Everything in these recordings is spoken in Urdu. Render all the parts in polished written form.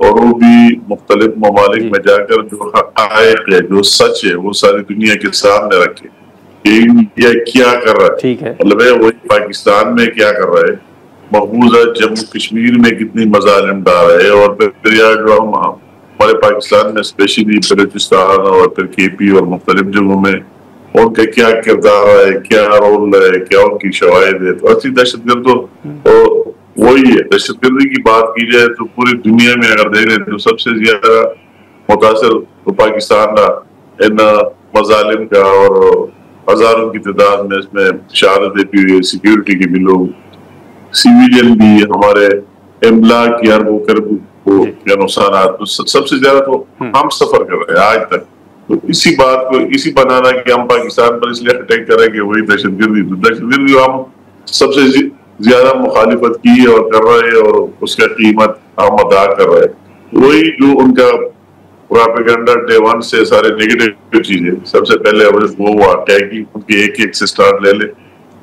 اور وہ بھی مختلف ممالک میں جا کر جو حقائق ہے، جو سچ ہے، وہ ساری دنیا کے سامنے رکھے کہ انڈیا کیا کر رہا ہے، مطلب ہے وہی پاکستان میں کیا کر رہا ہے، مقبوضہ جموں کشمیر میں کتنی مظالم ڈال رہے ہیں، اور پھر جو ہمارے پاکستان میں اسپیشلی بلوچستان اور پھر کے پی اور مختلف جگہوں میں ان کا کیا کردار ہے، کیا رول ہے، کیا ان کی شواہد ہے۔ تو اصلی دہشت گرد تو وہی ہے۔ دہشت گردی کی بات کی جائے تو پوری دنیا میں اگر دیکھیں تو سب سے زیادہ متاثر تو پاکستان کا ان مظالم کا، اور ہزاروں کی تعداد میں اس میں شہادتیں بھی ہوئی، سیکیورٹی کے بھی لوگ، سیویلین بھی، ہمارے املاک کی اربوں کربوں کے نقصانات، سب سے زیادہ تو ہم سفر کر رہے ہیں آج تک۔ تو اسی بات کو اسی بنانا کہ ہم پاکستان پر اس لیے اٹیک کریں کہ وہی دہشت گردی، تو دہشت گردی ہم سب سے زیادہ مخالفت کی اور کر رہے ہیں، اور اس کا قیمت ہم ادا کر رہے ہیں۔ وہی جو ان کا پراپیگنڈا ڈے ون سے سارے نیگیٹو چیزیں، سب سے پہلے وہ واقعہ کی ان کے ایک سے سٹارٹ لے لے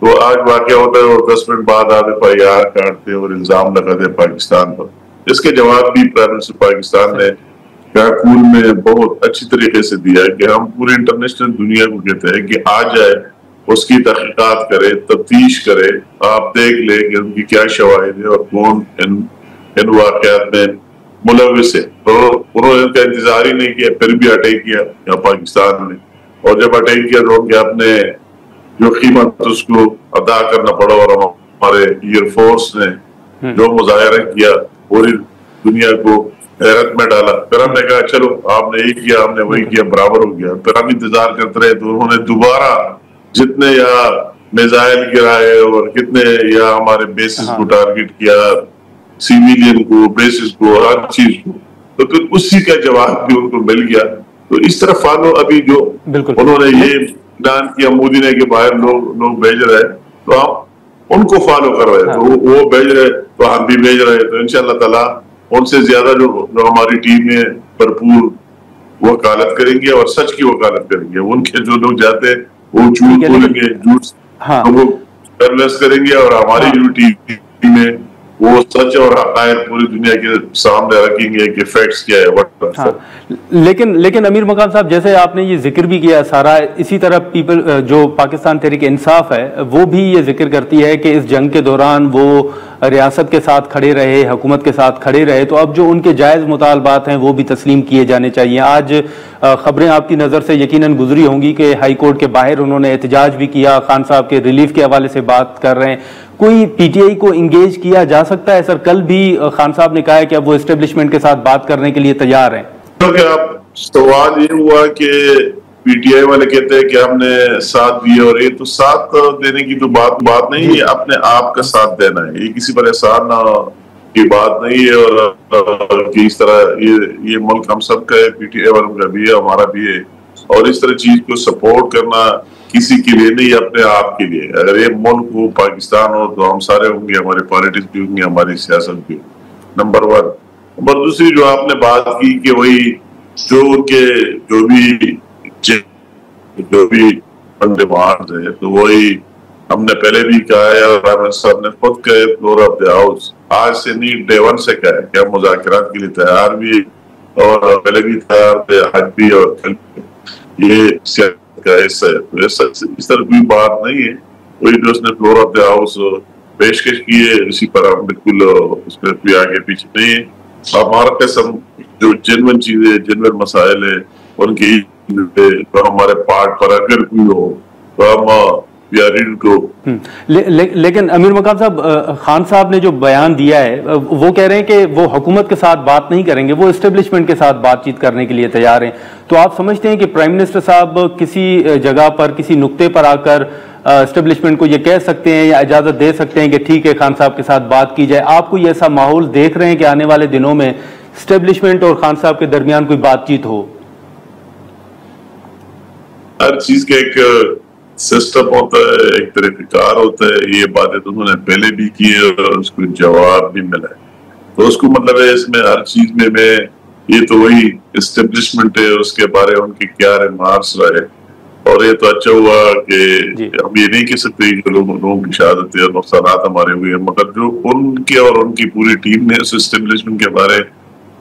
تو آج واقعہ ہوتا ہے، اور 10 منٹ بعد آپ FIR کاٹتے اور الزام لگاتے پاکستان پر۔ اس کے جواب بھی پرائم منسٹر پاکستان نے کراکول میں بہت اچھی طریقے سے دیا ہے کہ ہم پورے انٹرنیشنل دنیا کو کہتے ہیں کہ آ جائے، اس کی تحقیقات کرے، تفتیش کرے، آپ دیکھ لیں کہ ان کی کیا شواہد ہے اور کون ان واقعات میں ملوث ہے۔ تو انہوں نے ان کا انتظار ہی نہیں کیا، پھر بھی اٹیک کیا یا پاکستان نے، اور جب اٹیک کیا تو ان کے اپنے جو قیمت اس کو ادا کرنا پڑا، اور ہمارے ایئر فورس نے جو مظاہرہ کیا پوری دنیا کو حیرت میں ڈالا۔ پھر ہم نے کہا چلو آپ نے یہ کیا، ہم نے وہی کیا، برابر ہو گیا۔ پھر ہم انتظار کرتے رہے تو انہوں نے دوبارہ جتنے یا میزائل گرائے اور کتنے یا ہمارے بیسز کو ٹارگٹ کیا، سیویلین کو، بیسز کو، ہر چیز کو، تو پھر اسی کا جواب بھی ان کو مل گیا۔ تو اس طرح فالو ابھی جو انہوں نے یہ اعلان کیا مودی نے کہ باہر لوگ بھیج رہے ہیں، تو ہم ان کو فالو کر رہے ہیں، تو وہ بھیج رہے تو ہم بھی بھیج رہے ہیں۔ تو انشاءاللہ تعالیٰ ان سے زیادہ جو ہماری ٹیم میں بھرپور وکالت کریں گے اور سچ کی وکالت کریں گے۔ ان کے جو لوگ جاتے ہیں وہ جھوٹ بولیں گے، جھوٹ لوگوں کو کنوینس کریں گے، اور ہماری جو ٹیم میں وہ سچ اور حقائق پوری دنیا کے سامنے رکھیں گے کہ فیکٹس کیا ہے۔ لیکن امیر مقام صاحب، جیسے آپ نے یہ ذکر بھی کیا سارا، اسی طرح پیپل جو پاکستان تحریک انصاف ہے وہ بھی یہ ذکر کرتی ہے کہ اس جنگ کے دوران وہ ریاست کے ساتھ کھڑے رہے، حکومت کے ساتھ کھڑے رہے، تو اب جو ان کے جائز مطالبات ہیں وہ بھی تسلیم کیے جانے چاہیے۔ آج خبریں آپ کی نظر سے یقیناً گزری ہوں گی کہ ہائی کورٹ کے باہر انہوں نے احتجاج بھی کیا، خان صاحب کے ریلیف کے حوالے سے بات کر رہے ہیں۔ کوئی پی ٹی آئی کو انگیج کیا جا سکتا ہے؟ سر کل بھی خان صاحب نے کہا ہے کہ اب وہ اسٹیبلشمنٹ کے ساتھ بات کرنے کے لیے تیار ہیں۔ سوال یہ ہوا کہ پی ٹی آئی والے کہتے ہیں کہ ہم نے ساتھ دیا، اور یہ تو ساتھ دینے کی تو بات نہیں ہے، اپنے آپ کا ساتھ دینا ہے، یہ کسی پر احسان کی بات نہیں ہے، اور اس طرح یہ ملک ہم سب کا ہے، پی ٹی آئی والوں کا بھی ہے، ہمارا بھی ہے، اور اس طرح چیز کو سپورٹ کرنا کسی کے لیے نہیں، اپنے آپ کے لیے۔ اگر یہ ملک ہو، پاکستان ہو، تو ہم سارے ہوں گے، ہمارے پالیٹکس بھی ہوں گے، ہماری سیاست بھی، نمبر 1۔ نمبر 2 جو آپ نے بات کی کہ وہی جو ان کے جو بھی ڈیمانڈ ہے، تو وہی ہم نے پہلے بھی کہا ہے، اور پرائم منسٹر صاحب نے خود کہے فلور آف دی ہاؤس، آج سے نہیں ڈے ون سے کہا ہے کہ ہم مذاکرات کے لیے تیار بھی، اور پہلے بھی تیار تھے، آج بھی، اور یہ سیاست کا حصہ ہے۔ اس طرح کوئی بات نہیں ہے، وہی جو اس نے فلور آف دی ہاؤس پیشکش کی ہے اسی پر ہم بالکل اس میں کوئی آگے پیچھے نہیں ہے۔ ہمارا قسم جو جنون چیزیں، جنون مسائل ہے، ان کی تو ہمارے پارٹ پر اگر کوئی ہو تو ہم لیکن امیر مقام صاحب، خان صاحب نے جو بیان دیا ہے وہ کہہ رہے ہیں کہ وہ حکومت کے ساتھ بات نہیں کریں گے، وہ اسٹیبلشمنٹ کے ساتھ بات چیت کرنے کے لیے تیار ہیں۔ تو آپ سمجھتے ہیں کہ پرائم منسٹر صاحب کسی جگہ پر، کسی نقطے پر آ کر اسٹیبلشمنٹ کو یہ کہہ سکتے ہیں یا اجازت دے سکتے ہیں کہ ٹھیک ہے خان صاحب کے ساتھ بات کی جائے؟ آپ کوئی ایسا ماحول دیکھ رہے ہیں کہ آنے والے دنوں میں اسٹیبلشمنٹ اور خان صاحب کے درمیان کوئی بات چیت ہو؟ ہر چیز کا ایک سسٹم ہوتا ہے، ایک طریقہ کار ہوتا ہے، یہ باتیں تو انہوں نے پہلے بھی کی ہے اور اس کو جواب بھی ملا ہے، تو اس کو مطلب ہے اس میں ہر چیز میں یہ تو وہی اسٹیبلشمنٹ ہے، اس کے بارے ان کی کیا ریمارکس رہے، اور یہ تو اچھا ہوا کہ ہم یہ نہیں کہہ سکتے کہ لوگوں کی شہادت اور نقصانات ہمارے ہوئے ہیں، مگر جو ان کے اور ان کی پوری ٹیم نے اس اسٹیبلشمنٹ کے بارے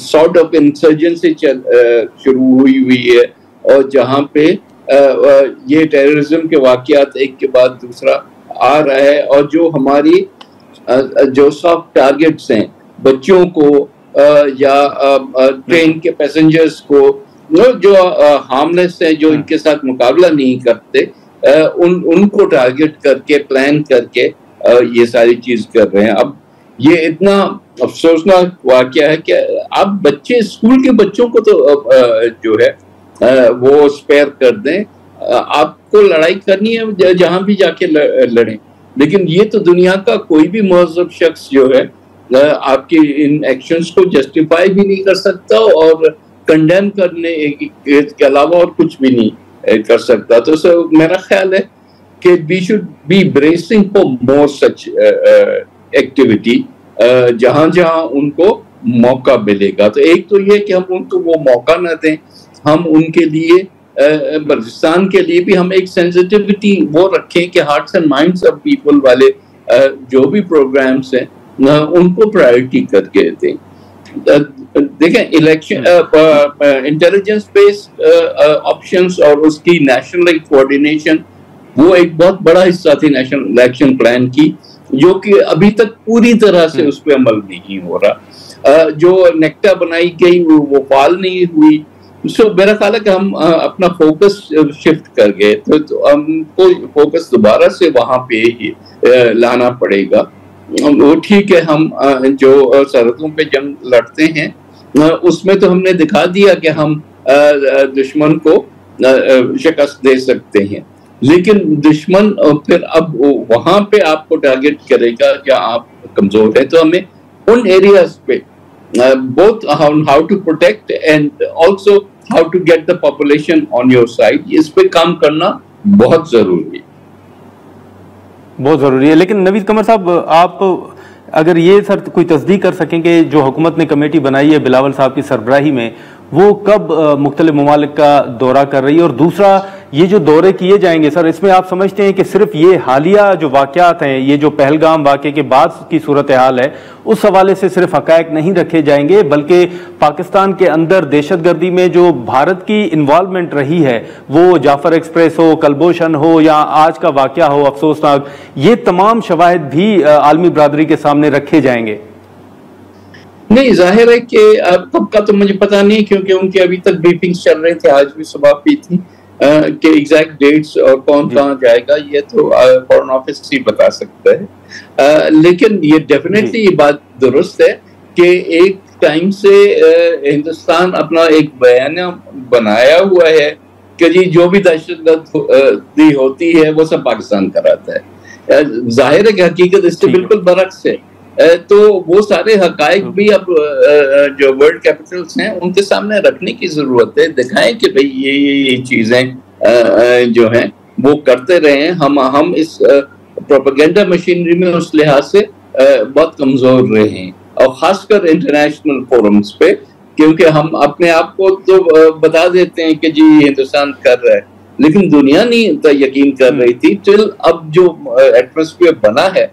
sort of insurgency شروع ہوئی ہے, اور جہاں پہ یہ ٹیررزم کے واقعات ایک کے بعد دوسرا آ رہا ہے, اور جو ہماری جو سافٹ ٹارگٹس ہیں بچوں کو یا ٹرین کے پیسنجرز کو جو ہارملیس ہیں, جو ان کے ساتھ مقابلہ نہیں کرتے, ان کو ٹارگٹ کر کے پلان کر کے یہ ساری چیز کر رہے ہیں. اب یہ اتنا افسوسناک واقعہ ہے کہ اب بچے اسکول کے بچوں کو تو جو ہے وہ اسپیئر کر دیں, آپ کو لڑائی کرنی ہے جہاں بھی جا کے لڑیں, لیکن یہ تو دنیا کا کوئی بھی مہذب شخص جو ہے آپ کی ان ایکشنز کو جسٹیفائی بھی نہیں کر سکتا اور کنڈیم کرنے کے علاوہ اور کچھ بھی نہیں کر سکتا. تو میرا خیال ہے کہ we should be bracing for more such activity جہاں جہاں ان کو موقع ملے گا. تو ایک تو یہ کہ ہم ان کو وہ موقع نہ دیں, ہم ان کے لیے بلوچستان کے لیے بھی ہم ایک سینسٹیوٹی وہ رکھیں کہ hearts and minds of people والے جو بھی پروگرامس ہیں ان کو پرائرٹی کر کے دیں. دیکھیں الیکشن انٹیلیجنس بیسڈ آپشنز اور اس کی نیشنل کوآرڈینیشن وہ ایک بہت بڑا حصہ تھی نیشنل الیکشن پلان کی, جو کہ ابھی تک پوری طرح سے اس پہ عمل نہیں ہو رہا. جو نیکٹا بنائی گئی وہ فعال نہیں ہوئی. سو میرا خیال ہے کہ ہم اپنا فوکس شفٹ کر گئے, تو ہم کو فوکس دوبارہ سے وہاں پہ لانا پڑے گا. وہ ٹھیک ہے ہم جو سرحدوں پہ جنگ لڑتے ہیں اس میں تو ہم نے دکھا دیا کہ ہم دشمن کو شکست دے سکتے ہیں, لیکن دشمن پھر اب وہاں پہ آپ کو ٹارگٹ کرے گا کہ آپ کمزور ہیں. تو ہمیں ان ایریاز پہ both how to protect and also how to get the population on your side, اس پہ کام کرنا بہت ضروری ہے. بہت ضروری ہے. لیکن نوید قمر صاحب, آپ اگر یہ سر کوئی تصدیق کر سکیں کہ جو حکومت نے کمیٹی بنائی ہے بلاول صاحب کی سربراہی میں, وہ کب مختلف ممالک کا دورہ کر رہی ہے, اور دوسرا یہ جو دورے کیے جائیں گے سر, اس میں آپ سمجھتے ہیں کہ صرف یہ حالیہ جو واقعات ہیں, یہ جو پہلگام واقعے کے بعد کی صورتحال ہے, اس حوالے سے صرف حقائق نہیں رکھے جائیں گے, بلکہ پاکستان کے اندر دہشت گردی میں جو بھارت کی انوالومنٹ رہی ہے, وہ جعفر ایکسپریس ہو, کلبوشن ہو یا آج کا واقعہ ہو افسوسناک, یہ تمام شواہد بھی عالمی برادری کے سامنے رکھے جائیں گے؟ نہیں, ظاہر ہے کہ کب کا تو مجھے پتا نہیں, کیونکہ ان کے ابھی تک بریفنگز چل رہے تھے, آج بھی صبح بھی تھی, کہ ایگزیکٹ ڈیٹس اور کون کہاں جائے گا یہ تو فورن آفس ہی بتا سکتا ہے. لیکن یہ ڈیفینیٹلی یہ بات درست ہے کہ ایک ٹائم سے ہندوستان اپنا ایک بیانیہ بنایا ہوا ہے کہ جی جو بھی دہشت گردی ہوتی ہے وہ سب پاکستان کراتا ہے. ظاہر ہے کہ حقیقت اس سے بالکل برعکس ہے. تو وہ سارے حقائق بھی اب جو ورلڈ کیپٹلز ہیں ان کے سامنے رکھنے کی ضرورت ہے, دکھائیں کہ بھئی یہ چیزیں جو ہیں وہ کرتے رہے ہیں. ہم اس پروپیگنڈا مشینری میں اس لحاظ سے بہت کمزور رہے ہیں, اور خاص کر انٹرنیشنل فورمز پہ, کیونکہ ہم اپنے آپ کو تو بتا دیتے ہیں کہ جی ہندوستان کر رہا ہے, لیکن دنیا نہیں یقین کر رہی تھی. ٹل اب جو ایٹماسفیئر بنا ہے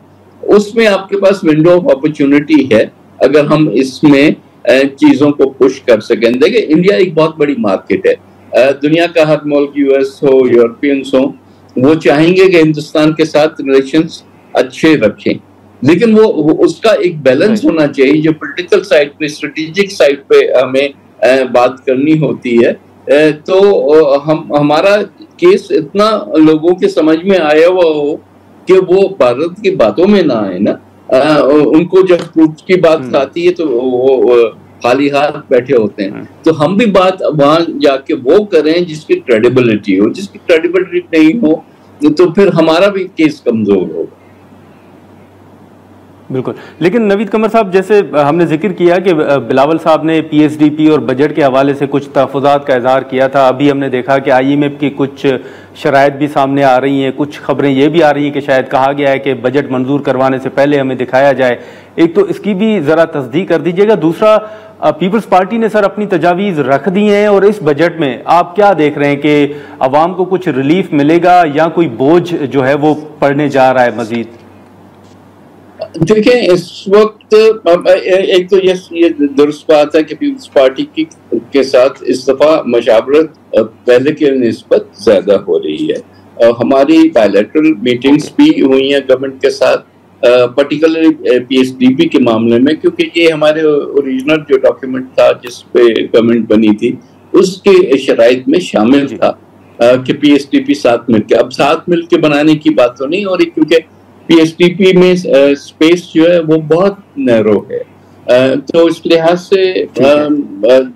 اس میں آپ کے پاس ونڈو آف اپرچونٹی ہے اگر ہم اس میں چیزوں کو پش کر سکیں. دیکھیں انڈیا ایک بہت بڑی مارکیٹ ہے, دنیا کا ہر ملک یو ایس ہو, یورپینس ہو, وہ چاہیں گے کہ ہندوستان کے ساتھ ریلیشنز اچھے رکھیں, لیکن وہ اس کا ایک بیلنس ہونا چاہیے. جو پولیٹیکل سائڈ پہ, اسٹریٹجک سائڈ پہ ہمیں بات کرنی ہوتی ہے, تو ہمارا کیس اتنا لوگوں کے سمجھ میں آیا ہوا ہو کہ وہ بھارت کی باتوں میں نہ آئے نا. ان کو جب پروف کی بات آتی ہے تو وہ خالی ہاتھ بیٹھے ہوتے ہیں. تو ہم بھی بات وہاں جا کے وہ کریں جس کی کریڈیبلٹی ہو. جس کی کریڈیبلٹی نہیں ہو تو پھر ہمارا بھی کیس کمزور ہوگا. بالکل. لیکن نوید قمر صاحب, جیسے ہم نے ذکر کیا کہ بلاول صاحب نے پی ایس ڈی پی اور بجٹ کے حوالے سے کچھ تحفظات کا اظہار کیا تھا. ابھی ہم نے دیکھا کہ آئی ایم ایف کی کچھ شرائط بھی سامنے آ رہی ہیں, کچھ خبریں یہ بھی آ رہی ہیں کہ شاید کہا گیا ہے کہ بجٹ منظور کروانے سے پہلے ہمیں دکھایا جائے. ایک تو اس کی بھی ذرا تصدیق کر دیجیے گا. دوسرا, پیپلز پارٹی نے سر اپنی تجاویز رکھ دی ہیں, اور اس بجٹ میں آپ کیا دیکھ رہے ہیں کہ عوام کو کچھ ریلیف ملے گا یا کوئی بوجھ جو ہے وہ پڑنے جا رہا ہے مزید؟ دیکھیں اس وقت ایک تو یہ درست بات ہے کہ پیپلز پارٹی کے ساتھ اس دفعہ مشاورت پہلے کے نسبت زیادہ ہو رہی ہے. ہماری بائیلیٹرل میٹنگز بھی ہوئی ہیں گورنمنٹ کے ساتھ, particularly P S D P کے معاملے میں, کیونکہ یہ ہمارے اوریجنل جو ڈاکیومنٹ تھا جس پہ گورنمنٹ بنی تھی اس کے شرائط میں شامل تھا کہ پی ایس ڈی پی ساتھ مل کے, اب ساتھ مل کے بنانے کی بات تو نہیں ہو رہی کیونکہ پی ایس ڈی پی میں اسپیس جو ہے وہ بہت نیرو ہے, تو اس لحاظ سے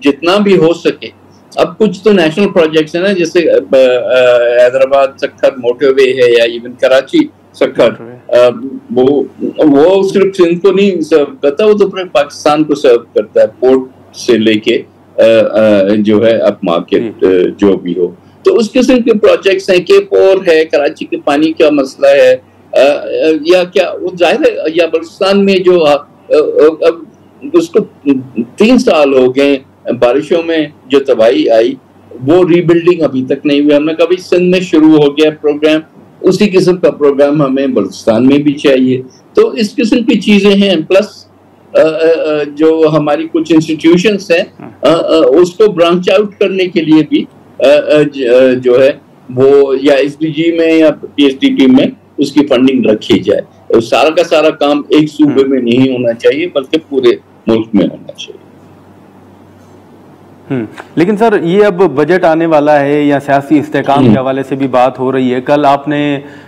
جتنا بھی ہو سکے. اب کچھ تو نیشنل پروجیکٹس ہیں نا, جیسے حیدرآباد سکھر موٹر وے ہے یا ایون کراچی سکھر, وہ صرف سندھ کو نہیں سرو کرتا, وہ تو پورے پاکستان کو سرو کرتا ہے, پورٹ سے لے کے جو ہے اپ مارکیٹ جو بھی ہو. تو اس قسم کے پروجیکٹس ہیں, کیپ اور ہے, کراچی کے پانی کا مسئلہ ہے, یا کیا وہ ظاہر ہے, یا بلوچستان میں جو اس کو 3 سال ہو گئے بارشوں میں جو تباہی آئی, وہ ری بلڈنگ ابھی تک نہیں ہوئی. ہم نے کبھی سندھ میں شروع ہو گیا پروگرام, اسی قسم کا پروگرام ہمیں بلوچستان میں بھی چاہیے. تو اس قسم کی چیزیں ہیں, پلس جو ہماری کچھ انسٹیٹیوشنس ہیں اس کو برانچ آؤٹ کرنے کے لیے بھی جو ہے وہ یا ایس ڈی جی میں یا پی ایس ڈی پی میں اس کی فنڈنگ رکھی جائے. سارا کا سارا کام ایک صوبے میں نہیں ہونا چاہیے بلکہ پورے ملک میں ہونا چاہیے. لیکن سر یہ اب بجٹ آنے والا ہے یا سیاسی استحکام کے حوالے سے بھی بات ہو رہی ہے. کل آپ نے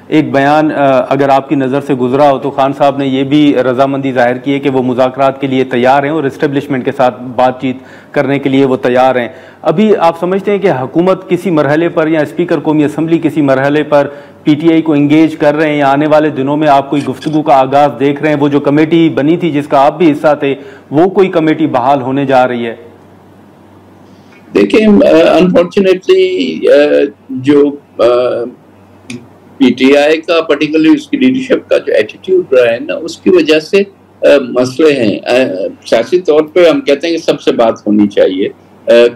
ایک بیان اگر آپ کی نظر سے گزرا ہو تو خان صاحب نے یہ بھی رضامندی ظاہر کی ہے کہ وہ مذاکرات کے لیے تیار ہیں اور اسٹیبلشمنٹ کے ساتھ بات چیت کرنے کے لیے وہ تیار ہیں. ابھی آپ سمجھتے ہیں کہ حکومت کسی مرحلے پر یا اسپیکر قومی اسمبلی کسی مرحلے پر پی ٹی آئی کو انگیج کر رہے ہیں, یا آنے والے دنوں میں آپ کوئی گفتگو کا آغاز دیکھ رہے ہیں؟ وہ جو کمیٹی بنی تھی جس کا آپ بھی حصہ تھے, وہ کوئی کمیٹی بحال ہونے جا رہی ہے؟ دیکھیں انفارچونیٹلی جو پی ٹی آئی کا پرٹیکولرلی اس کی لیڈرشپ کا جو ایٹیٹیوڈ رہا ہے نا, اس کی وجہ سے مسئلے ہیں. سیاسی طور پہ ہم کہتے ہیں کہ سب سے بات ہونی چاہیے,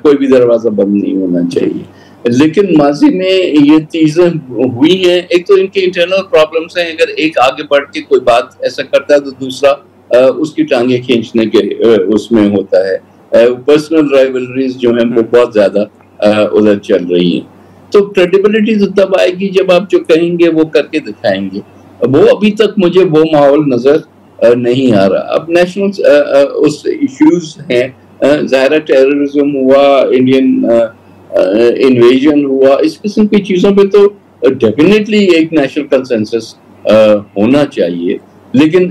کوئی بھی دروازہ بند نہیں ہونا چاہیے, لیکن ماضی میں یہ چیزیں ہوئی ہیں. ایک تو ان کے انٹرنل پرابلمس ہیں, اگر ایک آگے بڑھ کے کوئی بات ایسا کرتا ہے تو دوسرا اس کی ٹانگیں کھینچنے کے اس میں ہوتا ہے. پرسنل رائیولریز جو ہیں وہ بہت زیادہ ادھر چل رہی ہیں. تو کریڈیبلٹی تو تب آئے گی جب آپ جو کہیں گے وہ کر کے دکھائیں گے. وہ ابھی تک مجھے وہ ماحول نظر نہیں آ رہا. اب نیشنل اس ایشوز ہیں, ظاہرہ ٹیررزم ہوا, انڈین انویژن ہوا, اس قسم کی چیزوں پہ تو ڈیفینیٹلی ایک نیشنل کنسنسس ہونا چاہیے. لیکن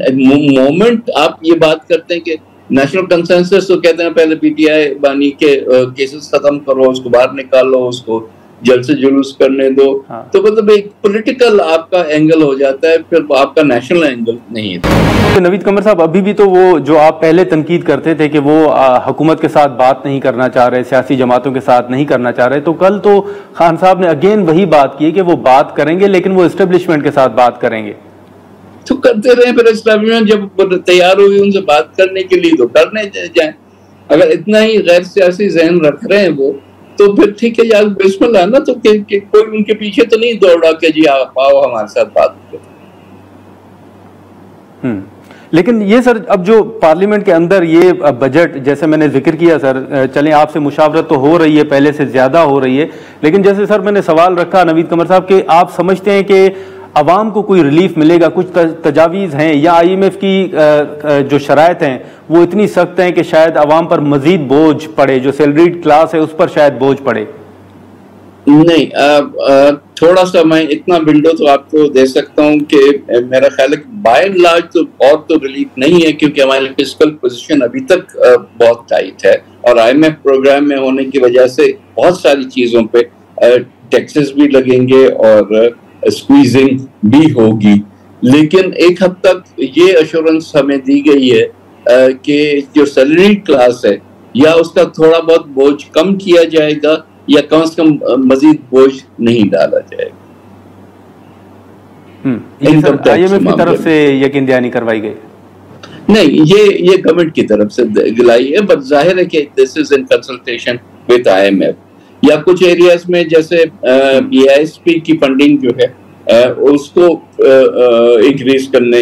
مومنٹ آپ یہ بات کرتے ہیں کہ نیشنل کنسنسس, تو کہتے ہیں پہلے پی ٹی آئی بانی کے کیسز ختم کرو, اس کو باہر نکالو, اس کو جلد سے جلوس کرنے دو. تو مطلب ایک پولیٹیکل آپ کا اینگل ہو جاتا ہے, پھر آپ کا نیشنل اینگل نہیں ہے. نوید قمر صاحب, ابھی بھی تو وہ جو آپ پہلے تنقید کرتے تھے کہ وہ حکومت کے ساتھ بات نہیں کرنا چاہ رہے, سیاسی جماعتوں کے ساتھ نہیں کرنا چاہ رہے, تو کل تو خان صاحب نے اگین وہی بات کی کہ وہ بات کریں گے لیکن وہ اسٹیبلشمنٹ کے ساتھ بات کریں گے. تو کرتے رہے, پھر اسٹیبلشمنٹ جب تیار ہوئی ان سے بات کرنے کے لیے تو کرنے جائیں. اگر اتنا ہی غیر سیاسی ذہن رکھ رہے ہیں وہ, تو پھر ٹھیک ہے یار, بسم اللہ نا. تو کوئی ان کے پیچھے تو نہیں دوڑا کہ جی آپ آؤ ہمارے ساتھ بات کرو. لیکن یہ سر اب جو پارلیمنٹ کے اندر یہ بجٹ, جیسے میں نے ذکر کیا سر, چلیں آپ سے مشاورت تو ہو رہی ہے, پہلے سے زیادہ ہو رہی ہے, لیکن جیسے سر میں نے سوال رکھا نوید قمر صاحب کہ آپ سمجھتے ہیں کہ عوام کو کوئی ریلیف ملے گا؟ کچھ تجاویز ہیں یا آئی ایم ایف کی جو شرائط ہیں وہ اتنی سخت ہیں کہ شاید عوام پر مزید بوجھ پڑے, جو سیلریڈ کلاس ہے اس پر شاید بوجھ پڑے؟ نہیں, تھوڑا سا میں اتنا ونڈو تو آپ کو دے سکتا ہوں کہ میرا خیال ہے کہ بائی اینڈ لارج تو اور تو ریلیف نہیں ہے, کیونکہ ہماری فسکل پوزیشن ابھی تک بہت ٹائٹ ہے, اور آئی ایم ایف پروگرام میں ہونے کی وجہ سے بہت ساری چیزوں پہ ٹیکسز بھی لگیں گے اور اسکویزنگ بھی ہوگی. لیکن ایک حد تک یہ ایشورنس ہمیں دی گئی ہے کہ جو سیلری کلاس ہے یا اس کا تھوڑا بہت بوجھ کم کیا جائے گا, یا کم سے کم مزید بوجھ نہیں ڈالا جائے گا. آئی ایم ایف کی طرف سے یقین دہانی کروائی گئی؟ نہیں, یہ گورنمنٹ کی طرف سے دلائی ہے, بٹ ظاہر ہے کہ this is in consultation with I M F. یا کچھ ایریاز میں جیسے بی آئی ایس پی کی فنڈنگ جو ہے اس کو انکریز کرنے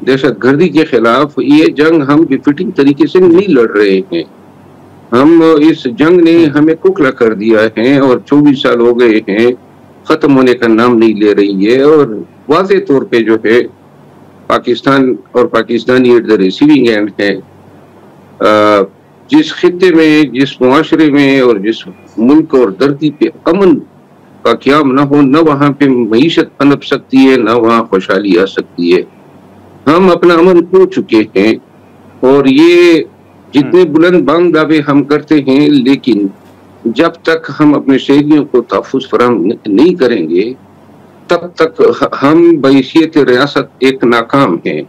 دہشت گردی کے خلاف یہ جنگ ہم بفٹنگ طریقے سے نہیں لڑ رہے ہیں. ہم اس جنگ نے ہمیں کھوکھلا کر دیا ہے اور 24 سال ہو گئے ہیں، ختم ہونے کا نام نہیں لے رہی ہے. اور واضح طور پہ جو ہے پاکستان اور Pakistani at the receiving end ہے. جس خطے میں، جس معاشرے میں اور جس ملک اور دھرتی پہ امن کا قیام نہ ہو، نہ وہاں پہ معیشت پنپ سکتی ہے، نہ وہاں خوشحالی آ سکتی ہے. ہم اپنا امن کھو چکے ہیں، اور یہ جتنے بلند بانگ دعوے ہم کرتے ہیں، لیکن جب تک ہم اپنے شہریوں کو تحفظ فراہم نہیں کریں گے تب تک ہم بحیثیت ریاست ایک ناکام ہیں.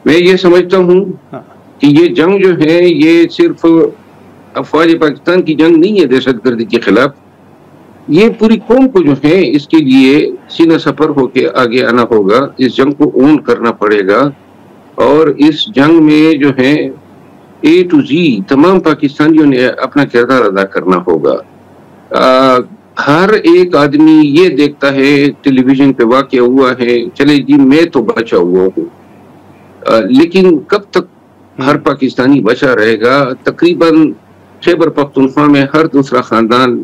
میں یہ سمجھتا ہوں کہ یہ جنگ جو ہے یہ صرف افواج پاکستان کی جنگ نہیں ہے دہشت گردی کے خلاف. یہ پوری قوم کو جو ہے اس کے لیے سینہ سفر ہو کے آگے آنا ہوگا. اس جنگ کو اون کرنا پڑے گا، اور اس جنگ میں جو ہے اے ٹو زی تمام پاکستانیوں نے اپنا کردار ادا کرنا ہوگا. ہر ایک آدمی یہ دیکھتا ہے ٹیلی ویژن پہ واقع ہوا ہے، چلے جی میں تو بچا ہوا ہوں، لیکن کب تک ہر پاکستانی بچا رہے گا؟ تقریباً خیبر پختونخوا میں ہر دوسرا خاندان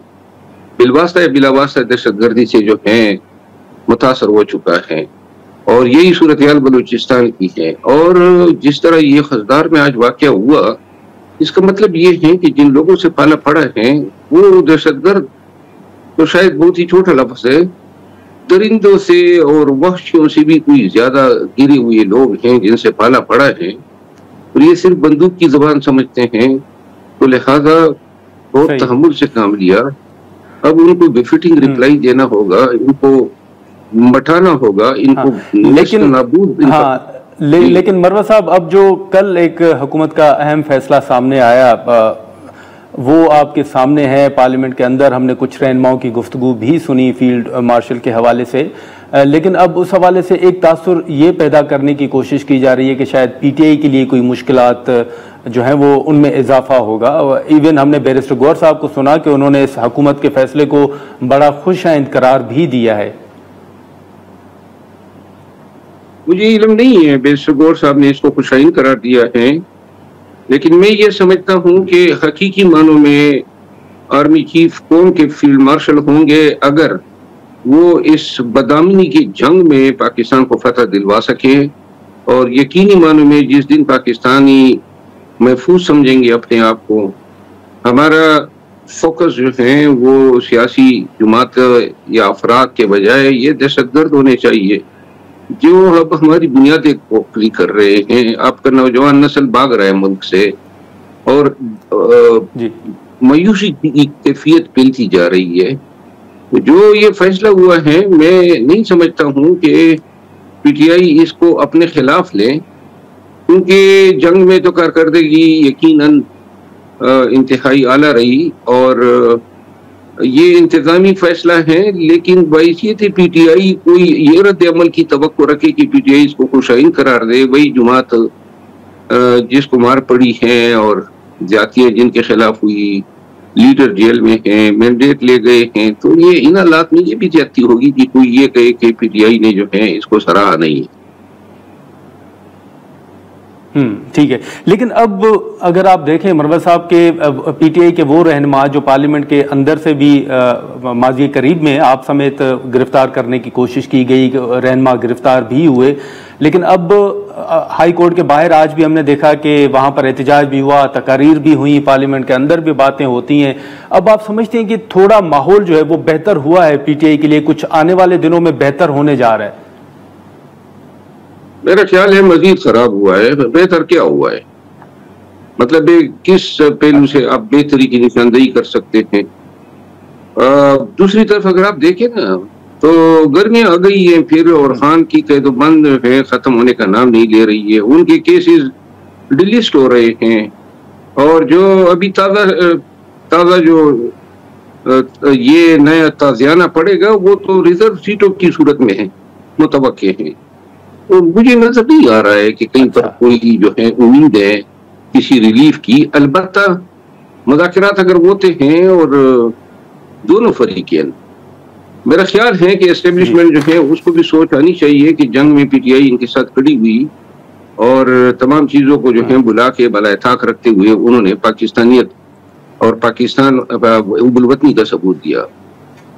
بالواسطہ یا بلا واسطہ دہشت گردی سے جو ہے متاثر ہو چکا ہے، اور یہی صورتحال بلوچستان کی ہے. اور جس طرح یہ خزدار میں آج واقعہ ہوا، اس کا مطلب یہ ہے کہ جن لوگوں سے پالا پڑا ہے وہ دہشت گرد تو شاید بہت ہی چھوٹا لفظ ہے، درندوں سے اور وحشیوں سے بھی کوئی زیادہ گرے ہوئے لوگ ہیں جن سے پالا پڑا ہے، اور یہ صرف بندوق کی زبان سمجھتے ہیں. تو لہذا بہت تحمل سے کام لیا. اب ان کو بفٹنگ ریپلائی دینا ہوگا، ان کو مٹانا ہوگا، ان کو لیکن مروہ صاحب، اب جو کل ایک حکومت کا اہم فیصلہ سامنے آیا وہ آپ کے سامنے ہے. پارلیمنٹ کے اندر ہم نے کچھ رہنماؤں کی گفتگو بھی سنی فیلڈ مارشل کے حوالے سے، لیکن اب اس حوالے سے ایک تاثر یہ پیدا کرنے کی کوشش کی جا رہی ہے کہ شاید پی ٹی آئی کے لیے کوئی مشکلات جو ہیں وہ ان میں اضافہ ہوگا. ایون ہم نے بیرسٹر گوہر صاحب کو سنا کہ انہوں نے اس حکومت کے فیصلے کو بڑا خوش آئند قرار بھی دیا ہے. مجھے علم نہیں ہے بیرسٹر گوہر صاحب نے اس کو خوش آئند قرار دیا ہے، لیکن میں یہ سمجھتا ہوں کہ حقیقی معنوں میں آرمی چیف قوم کے فیلڈ مارشل ہوں گے اگر وہ اس بدامنی کی جنگ میں پاکستان کو فتح دلوا سکے. اور یقینی معنوں میں جس دن پاکستانی محفوظ سمجھیں گے اپنے آپ کو، ہمارا فوکس جو ہے وہ سیاسی جماعت یا افراد کے بجائے یہ دہشت گرد ہونے چاہیے جو اب ہماری بنیادیں کھوکھلی کر رہے ہیں. آپ کا نوجوان نسل بھاگ رہا ہے ملک سے، اور مایوسی کی کیفیت پھیلتی جا رہی ہے. جو یہ فیصلہ ہوا ہے، میں نہیں سمجھتا ہوں کہ پی ٹی آئی اس کو اپنے خلاف لے، کیونکہ جنگ میں تو کارکردگی یقیناً انتہائی اعلیٰ رہی اور یہ انتظامی فیصلہ ہے. لیکن بحیثیت پی ٹی آئی کوئی یہ رد عمل کی توقع رکھے کہ پی ٹی آئی اس کو خوش آئند قرار دے، وہی جماعت جس کو مار پڑی ہے اور زیادتیاں جن کے خلاف ہوئی، لیڈر جیل میں ہیں، مینڈیٹ لے گئے ہیں، تو یہ ان حالات میں یہ بھی زیادتی ہوگی کہ کوئی یہ کہے کہ پی ٹی آئی نے جو ہے اس کو سراہا نہیں ہے. ٹھیک ہے. لیکن اب اگر آپ دیکھیں مروہ صاحب کے پی ٹی آئی کے وہ رہنما جو پارلیمنٹ کے اندر سے بھی ماضی قریب میں آپ سمیت گرفتار کرنے کی کوشش کی گئی، رہنما گرفتار بھی ہوئے، لیکن اب ہائی کورٹ کے باہر آج بھی ہم نے دیکھا کہ وہاں پر احتجاج بھی ہوا، تقاریر بھی ہوئی، پارلیمنٹ کے اندر بھی باتیں ہوتی ہیں. اب آپ سمجھتے ہیں کہ تھوڑا ماحول جو ہے وہ بہتر ہوا ہے پی ٹی آئی کے لیے، کچھ آنے والے دنوں میں بہتر ہونے جا رہا ہے؟ میرا خیال ہے مزید خراب ہوا ہے. بہتر کیا ہوا ہے؟ مطلب کس پہلو سے آپ بہتری کی نشاندہی کر سکتے ہیں؟ دوسری طرف اگر آپ دیکھیں نا تو گرمیاں آ گئی ہیں پھر، اور خان کی قید و بند ہے ختم ہونے کا نام نہیں لے رہی ہے. ان کے کیسز ڈیلسٹ ہو رہے ہیں، اور جو ابھی تازہ جو یہ نیا تازیانہ پڑے گا وہ تو ریزرو سیٹوں کی صورت میں ہے، متوقع ہے. تو مجھے نظر نہیں آ رہا ہے کہ کہیں پر کوئی جو ہے امید ہے کسی ریلیف کی. البتہ مذاکرات اگر ہوتے ہیں اور دونوں فریقین، میرا خیال ہے کہ اسٹیبلشمنٹ جو ہے اس کو بھی سوچ آنی چاہیے کہ جنگ میں پی ٹی آئی ان کے ساتھ کھڑی ہوئی اور تمام چیزوں کو جو ہے بلا کے بالائے طاق رکھتے ہوئے انہوں نے پاکستانیت اور پاکستان بالوطنی کا ثبوت دیا.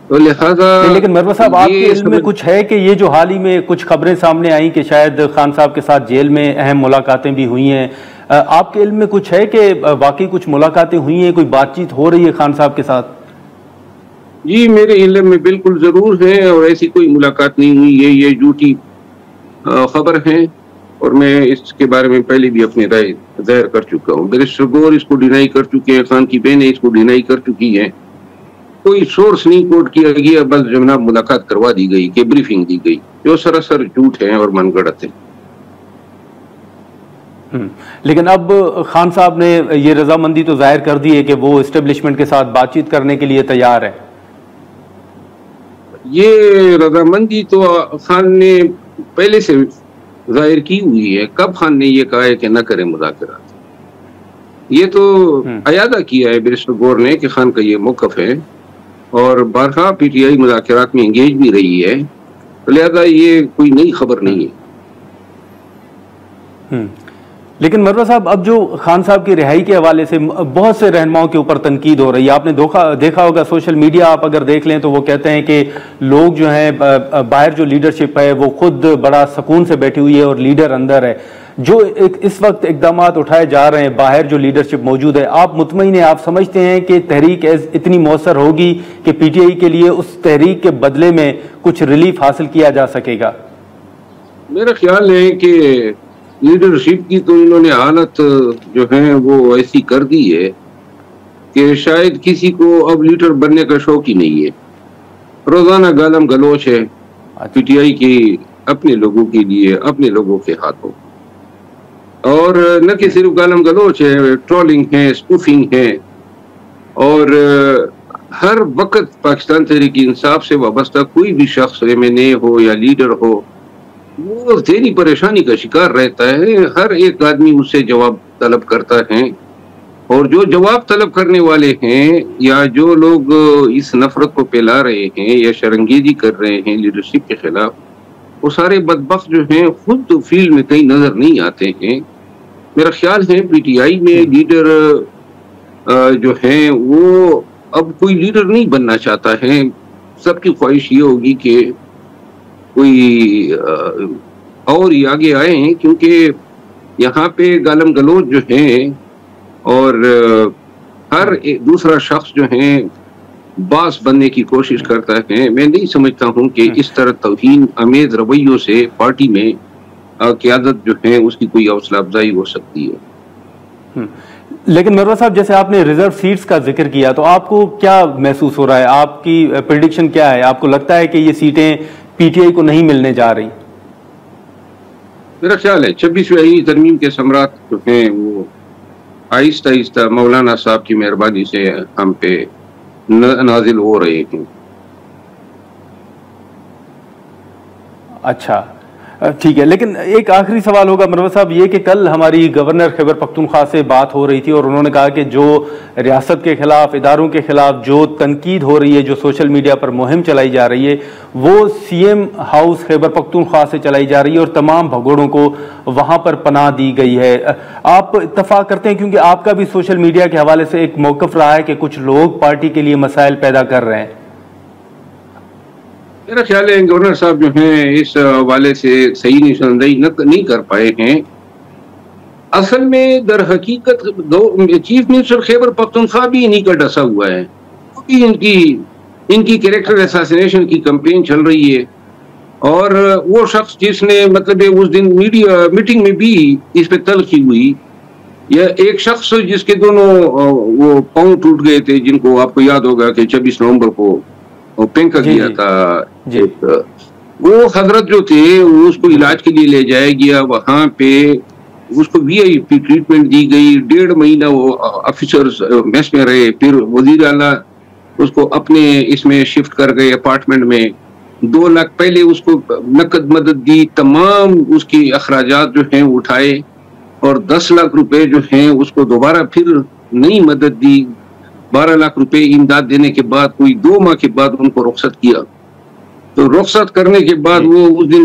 تو لہٰذا لیکن مروا صاحب آپ کے علم میں کچھ ہے کہ یہ جو حال ہی میں کچھ خبریں سامنے آئیں کہ شاید خان صاحب کے ساتھ جیل میں اہم ملاقاتیں بھی ہوئی ہیں، آپ کے علم میں کچھ ہے کہ واقعی کچھ ملاقاتیں ہوئی ہیں، کوئی بات چیت ہو رہی ہے خان صاحب کے ساتھ؟ جی میرے علم میں بالکل ضرور ہے، اور ایسی کوئی ملاقات نہیں ہوئی ہے، یہ جھوٹی خبر ہے، اور میں اس کے بارے میں پہلے بھی اپنی رائے ظاہر کر چکا ہوں. بیرسٹر گور اس کو ڈینائی کر چکے ہیں، خان کی بہنیں اس کو ڈینائی کر چکی ہیں. کوئی سورس نہیں کوٹ کیا گیا، بس جناب ملاقات کروا دی گئی کہ بریفنگ دی گئی، جو سراسر جھوٹ ہے اور من گڑت ہے. لیکن اب خان صاحب نے یہ رضامندی تو ظاہر کر دی ہے کہ وہ اسٹیبلشمنٹ کے ساتھ بات چیت کرنے کے لیے تیار ہے. یہ رضامندی تو خان نے پہلے سے ظاہر کی ہوئی ہے. کب خان نے یہ کہا ہے کہ نہ کریں مذاکرات؟ یہ تو اعادہ کیا ہے بیرسٹر گور نے کہ خان کا یہ موقف ہے، اور بارہا پی ٹی آئی مذاکرات میں انگیج بھی رہی ہے، لہذا یہ کوئی نئی خبر نہیں ہے. لیکن مروا صاحب اب جو خان صاحب کی رہائی کے حوالے سے بہت سے رہنماؤں کے اوپر تنقید ہو رہی ہے، آپ نے دیکھا ہوگا سوشل میڈیا آپ اگر دیکھ لیں تو وہ کہتے ہیں کہ لوگ جو ہیں باہر جو لیڈرشپ ہے وہ خود بڑا سکون سے بیٹھی ہوئی ہے اور لیڈر اندر ہے. جو اس وقت اقدامات اٹھائے جا رہے ہیں باہر جو لیڈرشپ موجود ہے، آپ مطمئن ہیں، آپ سمجھتے ہیں کہ تحریک اتنی مؤثر ہوگی کہ پی ٹی آئی کے لیے اس تحریک کے بدلے میں کچھ ریلیف حاصل کیا جا سکے گا؟ میرا خیال ہے کہ لیڈرشپ کی تو انہوں نے حالت جو ہے وہ ایسی کر دی ہے کہ شاید کسی کو اب لیڈر بننے کا شوق ہی نہیں ہے. روزانہ گالم گلوچ ہے پی ٹی آئی کی اپنے لوگوں کے لیے، اپنے لوگوں کے ہاتھوں، اور نہ کہ صرف گالم گلوچ ہے، ٹرولنگ ہے، اسپوفنگ ہے، اور ہر وقت پاکستان تحریک انصاف سے وابستہ کوئی بھی شخص ایم این اے ہو یا لیڈر ہو وہ ذہنی پریشانی کا شکار رہتا ہے. ہر ایک آدمی اس سے جواب طلب کرتا ہے، اور جو جواب طلب کرنے والے ہیں یا جو لوگ اس نفرت کو پھیلا رہے ہیں یا شرنگیزی کر رہے ہیں لیڈرشپ کے خلاف، وہ سارے بدبخت جو ہیں خود تو فیلڈ میں کہیں نظر نہیں آتے ہیں. میرا خیال ہے پی ٹی آئی میں لیڈر جو ہیں وہ اب کوئی لیڈر نہیں بننا چاہتا ہے. سب کی خواہش یہ ہوگی کہ کوئی اور ہی آگے آئے ہیں، کیونکہ یہاں پہ گالم گلوچ جو ہیں اور ہر دوسرا شخص جو ہیں باس بننے کی کوشش کرتا ہے. میں نہیں سمجھتا ہوں کہ اس طرح توہین آمیز رویوں سے پارٹی میں قیادت جو ہے اس کی کوئی حوصلہ افزائی ہو سکتی ہے. لیکن مروا صاحب جیسے آپ نے ریزرو سیٹس کا ذکر کیا تو آپ کو کیا محسوس ہو رہا ہے؟ آپ کی پریڈکشن کیا ہے؟ آپ کو لگتا ہے کہ یہ سیٹیں پی ٹی آئی کو نہیں ملنے جا رہی؟ میرا خیال ہے 26ویں آئینی ترمیم کے ثمرات جو ہیں وہ آہستہ آہستہ مولانا صاحب کی مہربانی سے ہم پہ نازل ہو رہے ہیں. اچھا ٹھیک ہے. لیکن ایک آخری سوال ہوگا مروا صاحب یہ کہ کل ہماری گورنر خیبر پختونخوا سے بات ہو رہی تھی اور انہوں نے کہا کہ جو ریاست کے خلاف، اداروں کے خلاف جو تنقید ہو رہی ہے، جو سوشل میڈیا پر مہم چلائی جا رہی ہے، وہ C M house Khyber Pakhtunkhwa سے چلائی جا رہی ہے اور تمام بھگوڑوں کو وہاں پر پناہ دی گئی ہے. آپ اتفاق کرتے ہیں کیونکہ آپ کا بھی سوشل میڈیا کے حوالے سے ایک موقف رہا ہے کہ کچھ لوگ پارٹی کے لیے مسائل پیدا کر رہے ہیں؟ میرا خیال ہے گورنر صاحب جو ہیں اس حوالے سے صحیح نشاندہی نہیں کر پائے ہیں. اصل میں در حقیقت چیف منسٹر خیبر پختونخوا بھی انہی کا ڈسا ہوا ہے. ان کی کریکٹر اساسینیشن کی کمپین چل رہی ہے، اور وہ شخص جس نے مطلب اس دن میڈیا میٹنگ میں بھی اس پہ تلخی ہوئی، یا ایک شخص جس کے دونوں وہ پاؤں ٹوٹ گئے تھے، جن کو آپ کو یاد ہوگا کہ 26 نومبر کو پینکا گیا تھا، وہ حضرت جو تھے اس کو علاج کے لیے لے جایا گیا. وہاں پہ اس کو وی آئی پی ٹریٹمنٹ دی گئی. 1.5 مہینہ وہ آفیسرز میس میں رہے. پھر وزیر اعلیٰ اس کو اپنے اس میں شفٹ کر گئے اپارٹمنٹ میں. 2 لاکھ پہلے اس کو نقد مدد دی، تمام اس کی اخراجات جو ہیں اٹھائے، اور 10 لاکھ روپے جو ہیں اس کو دوبارہ پھر نئی مدد دی. 12 لاکھ روپے امداد دینے کے بعد کوئی 2 ماہ کے بعد ان کو رخصت کیا. تو رخصت کرنے کے بعد وہ اس دن